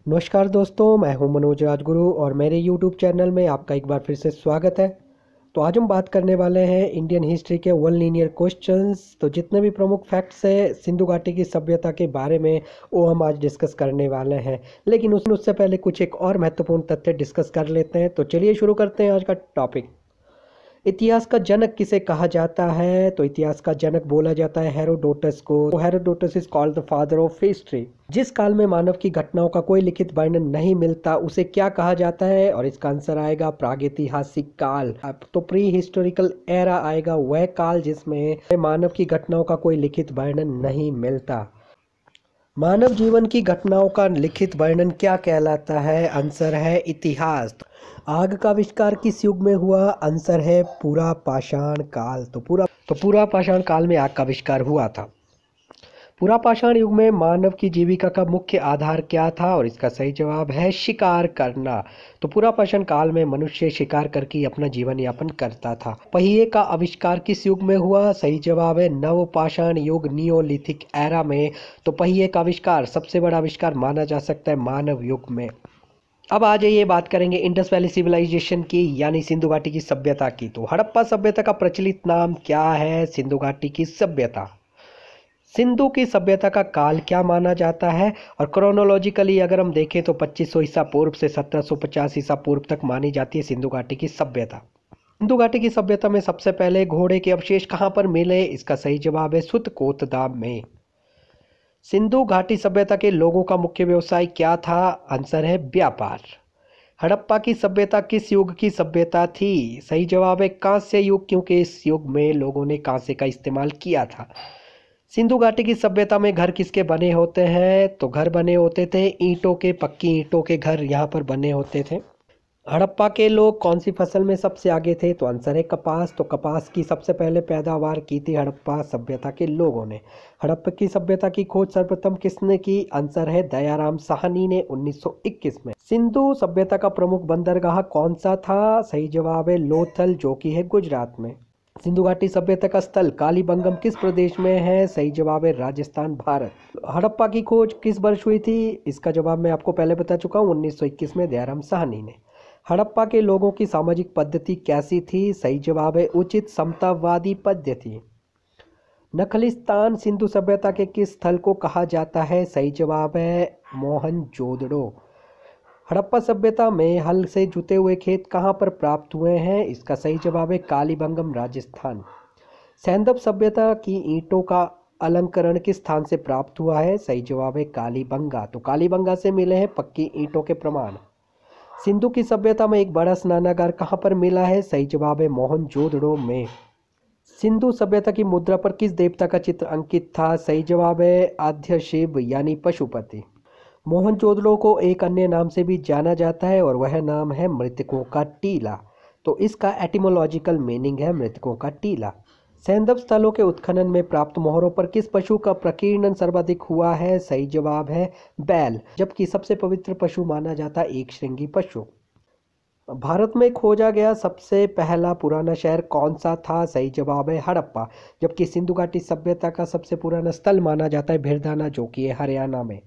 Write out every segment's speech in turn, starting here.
नमस्कार दोस्तों, मैं हूं मनोज राजगुरु और मेरे YouTube चैनल में आपका एक बार फिर से स्वागत है। तो आज हम बात करने वाले हैं इंडियन हिस्ट्री के वन लीनियर क्वेश्चंस। तो जितने भी प्रमुख फैक्ट्स हैं सिंधु घाटी की सभ्यता के बारे में वो हम आज डिस्कस करने वाले हैं। लेकिन उससे पहले कुछ एक और महत्वपूर्ण तथ्य डिस्कस कर लेते हैं। तो चलिए शुरू करते हैं आज का टॉपिक। इतिहास का जनक किसे कहा जाता है? तो इतिहास का जनक बोला जाता है हेरोडोटस को। Herodotus is called the father of history. जिस काल में मानव की घटनाओं का कोई लिखित वर्णन नहीं मिलता उसे क्या कहा जाता है? और इसका आंसर आएगा प्रागैतिहासिक काल। अब तो प्री हिस्टोरिकल एरा आएगा, वह काल जिसमें मानव की घटनाओं का कोई लिखित वर्णन नहीं मिलता। मानव जीवन की घटनाओं का लिखित वर्णन क्या कहलाता है? आंसर है इतिहास। आग का आविष्कार किस युग में हुआ? आंसर है पूरा पाषाण काल। तो पूरा पाषाण काल में आग का आविष्कार हुआ था। पूरा पाषाण युग में मानव की जीविका का मुख्य आधार क्या था? और इसका सही जवाब है शिकार करना। तो पूरा पाषाण काल में मनुष्य शिकार करके अपना जीवन यापन करता था। पहिए का आविष्कार किस युग में हुआ? सही जवाब है नव पाषाण युग, नियोलिथिक एरा में। तो पहिए का आविष्कार सबसे बड़ा आविष्कार माना जा सकता है मानव युग में। अब आ जाइए बात करेंगे इंडस वैली सिविलाइजेशन की यानी सिंधु घाटी की सभ्यता की। तो हड़प्पा सभ्यता का प्रचलित नाम क्या है? सिंधु घाटी की सभ्यता। सिंधु की सभ्यता का काल क्या माना जाता है? और क्रोनोलॉजिकली अगर हम देखें तो 2500 ईसा पूर्व से 1750 ईसा पूर्व तक मानी जाती है सिंधु घाटी की सभ्यता। सिंधु घाटी की सभ्यता में सबसे पहले घोड़े के अवशेष कहाँ पर मिले? इसका सही जवाब है सुतकोतदाम में। सिंधु घाटी सभ्यता के लोगों का मुख्य व्यवसाय क्या था? आंसर है व्यापार। हड़प्पा की सभ्यता किस युग की सभ्यता थी? सही जवाब है कांस्य युग, क्योंकि इस युग में लोगों ने कांस्य का इस्तेमाल किया था। सिंधु घाटी की सभ्यता में घर किसके बने होते हैं? तो घर बने होते थे ईंटों के, पक्की ईंटों के घर यहाँ पर बने होते थे। हड़प्पा के लोग कौन सी फसल में सबसे आगे थे? तो आंसर है कपास। तो कपास की सबसे पहले पैदावार की थी हड़प्पा सभ्यता के लोगों ने। हड़प्पा की सभ्यता की खोज सर्वप्रथम किसने की? आंसर है दयाराम साहनी ने 1921 में। सिंधु सभ्यता का प्रमुख बंदरगाह कौन सा था? सही जवाब है लोथल, जो कि है गुजरात में। सिंधु घाटी सभ्यता का स्थल कालीबंगम किस प्रदेश में है? सही जवाब है राजस्थान, भारत। हड़प्पा की खोज किस वर्ष हुई थी? इसका जवाब मैं आपको पहले बता चुका हूँ, 1921 में दयाराम साहनी ने। हड़प्पा के लोगों की सामाजिक पद्धति कैसी थी? सही जवाब है उचित समतावादी पद्धति। नखलिस्तान सिंधु सभ्यता के किस स्थल को कहा जाता है? सही जवाब है मोहनजोदड़ो। हड़प्पा सभ्यता में हल से जुते हुए खेत कहाँ पर प्राप्त हुए हैं? इसका सही जवाब है कालीबंगम, राजस्थान। सैंदव सभ्यता की ईंटों का अलंकरण किस स्थान से प्राप्त हुआ है? सही जवाब है कालीबंगा। तो कालीबंगा से मिले हैं पक्की ईंटों के प्रमाण। सिंधु की सभ्यता में एक बड़ा स्नानागार कहाँ पर मिला है? सही जवाब है मोहनजोदड़ो में। सिंधु सभ्यता की मुद्रा पर किस देवता का चित्र अंकित था? सही जवाब है आद्य शिव यानी पशुपति। मोहनजोदड़ो को एक अन्य नाम से भी जाना जाता है और वह नाम है मृतकों का टीला। तो इसका एटिमोलॉजिकल मीनिंग है मृतकों का टीला। सैंदव स्थलों के उत्खनन में प्राप्त मोहरों पर किस पशु का प्रकीर्णन सर्वाधिक हुआ है? सही जवाब है बैल, जबकि सबसे पवित्र पशु माना जाता है एक श्रृंगी पशु। भारत में खोजा गया सबसे पहला पुराना शहर कौन सा था? सही जवाब है हड़प्पा, जबकि सिंधु घाटी सभ्यता का सबसे पुराना स्थल माना जाता है भिरदाना, जो कि है हरियाणा में।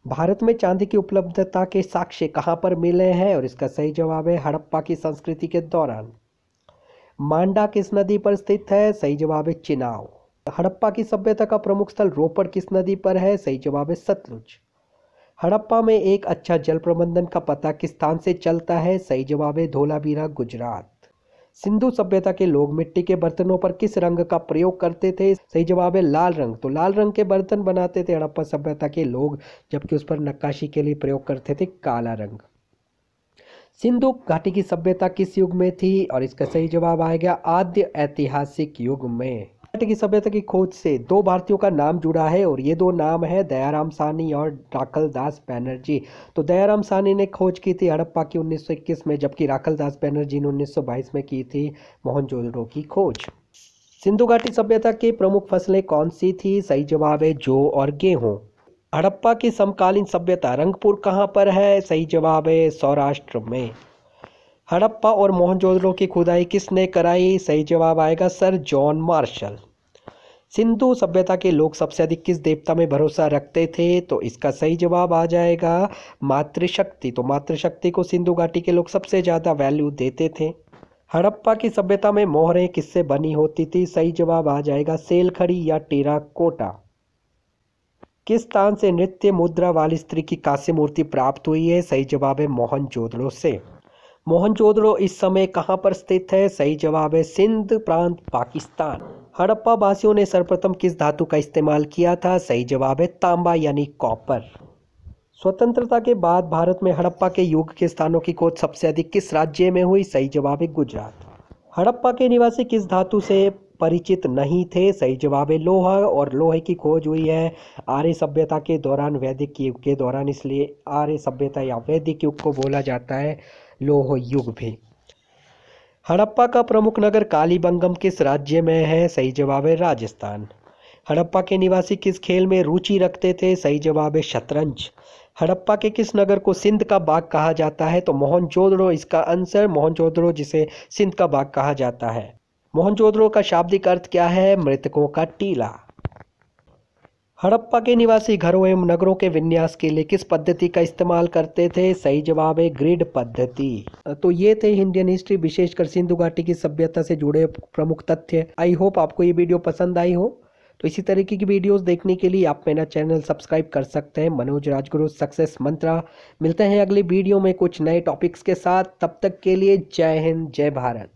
भारत में चांदी की उपलब्धता के साक्ष्य कहाँ पर मिले हैं? और इसका सही जवाब है हड़प्पा की संस्कृति के दौरान। मांडा किस नदी पर स्थित है? सही जवाब है चिनाव। हड़प्पा की सभ्यता का प्रमुख स्थल रोपड़ किस नदी पर है? सही जवाब है सतलुज। हड़प्पा में एक अच्छा जल प्रबंधन का पता किस स्थान से चलता है? सही जवाब है धोलावीरा, गुजरात। सिंधु सभ्यता के लोग मिट्टी के बर्तनों पर किस रंग का प्रयोग करते थे? सही जवाब है लाल रंग। तो लाल रंग के बर्तन बनाते थे हड़प्पा सभ्यता के लोग, जबकि उस पर नक्काशी के लिए प्रयोग करते थे काला रंग। सिंधु घाटी की सभ्यता किस युग में थी? और इसका सही जवाब आएगा आद्य ऐतिहासिक युग में। घाटी की सभ्यता की खोज से दो भारतीयों का नाम जुड़ा है और ये दो नाम है दयाराम साहनी और राखलदास बैनर्जी। तो दयाराम साहनी ने खोज की थी हड़प्पा की 1921 में, जबकि राखलदास बैनर्जी ने 1922 में की थी मोहनजोदड़ो की खोज। सिंधु घाटी सभ्यता की प्रमुख फसलें कौन सी थी? सही जवाब है जौ और गेहूं। हड़प्पा की समकालीन सभ्यता रंगपुर कहाँ पर है? सही जवाब है सौराष्ट्र में। हड़प्पा और मोहनजोदड़ो की खुदाई किसने कराई? सही जवाब आएगा सर जॉन मार्शल। सिंधु सभ्यता के लोग सबसे अधिक किस देवता में भरोसा रखते थे? तो इसका सही जवाब आ जाएगा मातृशक्ति। तो मातृशक्ति को सिंधु घाटी के लोग सबसे ज़्यादा वैल्यू देते थे। हड़प्पा की सभ्यता में मोहरें किससे बनी होती थी? सही जवाब आ जाएगा सेलखड़ी या टेराकोटा। किस स्थान से नृत्य मुद्रा वाली स्त्री की कांस्य मूर्ति प्राप्त हुई है? सही जवाब है मोहनजोदड़ो से। मोहनजोदड़ो इस समय कहाँ पर स्थित है? सही जवाब है सिंध प्रांत, पाकिस्तान। हड़प्पा वासियों ने सर्वप्रथम किस धातु का इस्तेमाल किया था? सही जवाब है तांबा यानी कॉपर। स्वतंत्रता के बाद भारत में हड़प्पा के युग के स्थानों की खोज सबसे अधिक किस राज्य में हुई? सही जवाब है गुजरात। हड़प्पा के निवासी किस धातु से परिचित नहीं थे? सही जवाब है लोहा, और लोहे की खोज हुई है आर्य सभ्यता के दौरान, वैदिक युग के दौरान, इसलिए आर्य सभ्यता या वैदिक युग को बोला जाता है लोह युग भी। हड़प्पा का प्रमुख नगर कालीबंगम किस राज्य में है? सही जवाब है राजस्थान। हड़प्पा के निवासी किस खेल में रुचि रखते थे? सही जवाब है शतरंज। हड़प्पा के किस नगर को सिंध का बाग कहा जाता है? तो मोहनजोदड़ो इसका आंसर, मोहनजोदड़ो जिसे सिंध का बाग कहा जाता है। मोहनजोदड़ो का शाब्दिक अर्थ क्या है? मृतकों का टीला। हड़प्पा के निवासी घरों एवं नगरों के विन्यास के लिए किस पद्धति का इस्तेमाल करते थे? सही जवाब है ग्रिड पद्धति। तो ये थे इंडियन हिस्ट्री, विशेषकर सिंधु घाटी की सभ्यता से जुड़े प्रमुख तथ्य। आई होप आपको ये वीडियो पसंद आई हो। तो इसी तरीके की वीडियोस देखने के लिए आप मेरा चैनल सब्सक्राइब कर सकते हैं, मनोज राजगुरु सक्सेस मंत्रा। मिलते हैं अगली वीडियो में कुछ नए टॉपिक्स के साथ। तब तक के लिए जय हिंद, जय भारत।